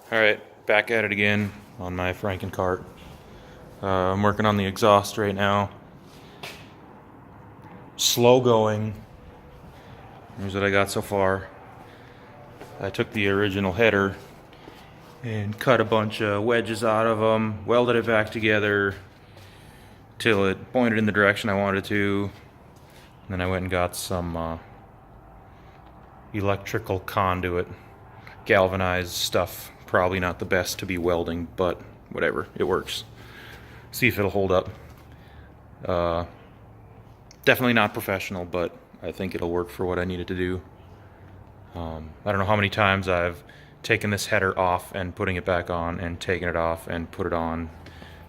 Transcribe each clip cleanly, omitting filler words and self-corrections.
Alright, back at it again on my Franken kart. I'm working on the exhaust right now. Slow going. Here's what I got so far. I took the original header and cut a bunch of wedges out of them, welded it back together till it pointed in the direction I wanted it to. And then I went and got some electrical conduit, galvanized stuff. Probably not the best to be welding, but whatever, it works. See if it'll hold up. Definitely not professional, but I think it'll work for what I need it to do. I don't know how many times I've taken this header off and putting it back on and taken it off and put it on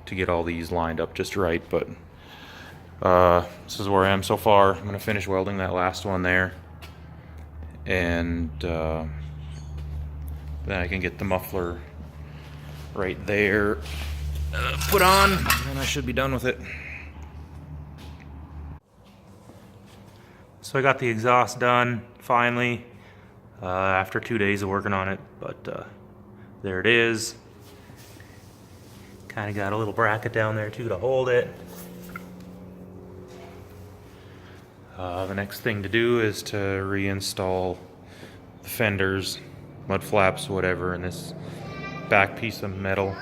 to get all these lined up just right, but this is where I am so far. I'm gonna finish welding that last one there, and then I can get the muffler right there put on, and then I should be done with it. So I got the exhaust done finally after 2 days of working on it, but there it is. Kind of got a little bracket down there too to hold it. The next thing to do is to reinstall the fenders, mud flaps, whatever, in this back piece of metal.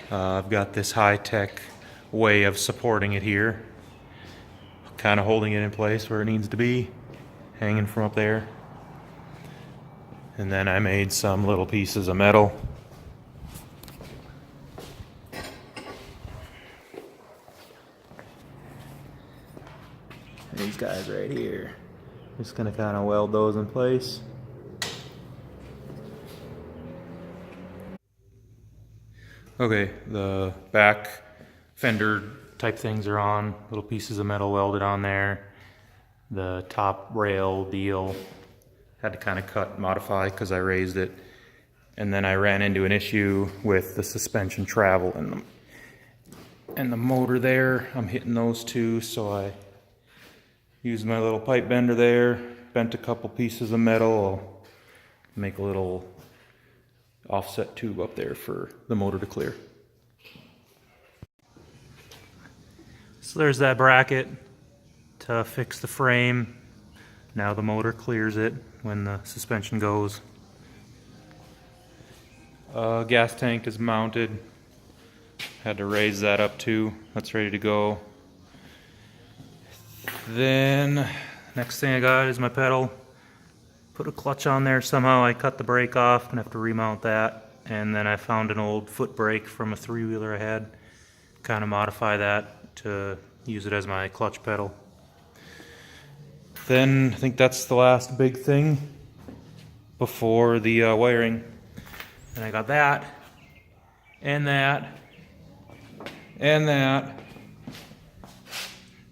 I've got this high-tech way of supporting it here, kind of holding it in place where it needs to be, hanging from up there. And then I made some little pieces of metal. These guys right here. Just gonna kind of weld those in place. Okay, the back fender type things are on. Little pieces of metal welded on there. The top rail deal had to kind of cut, modify because I raised it. And then I ran into an issue with the suspension travel and the motor there. I'm hitting those two, so I used my little pipe bender there, bent a couple pieces of metal. I'll make a little offset tube up there for the motor to clear. So there's that bracket to fix the frame. Now the motor clears it when the suspension goes. Gas tank is mounted. Had to raise that up too. That's ready to go. Then next thing I got is my pedal. Put a clutch on there somehow. I cut the brake off, gonna have to remount that. And then I found an old foot brake from a three-wheeler I had. Kind of modify that to use it as my clutch pedal. Then I think that's the last big thing before the wiring. And I got that, and that, and that,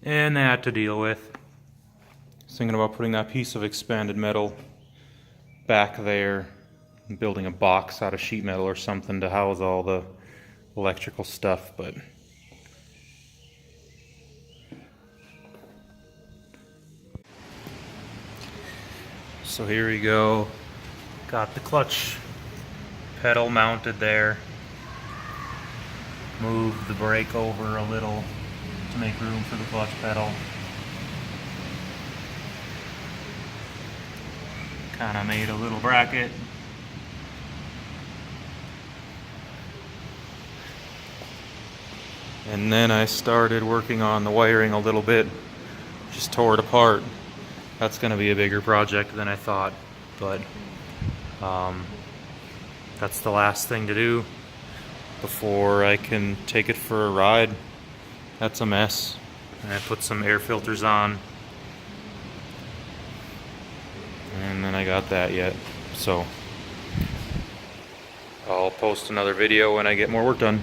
and that to deal with. I was thinking about putting that piece of expanded metal back there and building a box out of sheet metal or something to house all the electrical stuff, but so here we go. Got the clutch pedal mounted there. Move the brake over a little to make room for the clutch pedal. Kind of made a little bracket. And then I started working on the wiring a little bit. Just tore it apart. That's going to be a bigger project than I thought, but that's the last thing to do before I can take it for a ride. That's a mess. And I put some air filters on, and then I got that yet. So I'll post another video when I get more work done.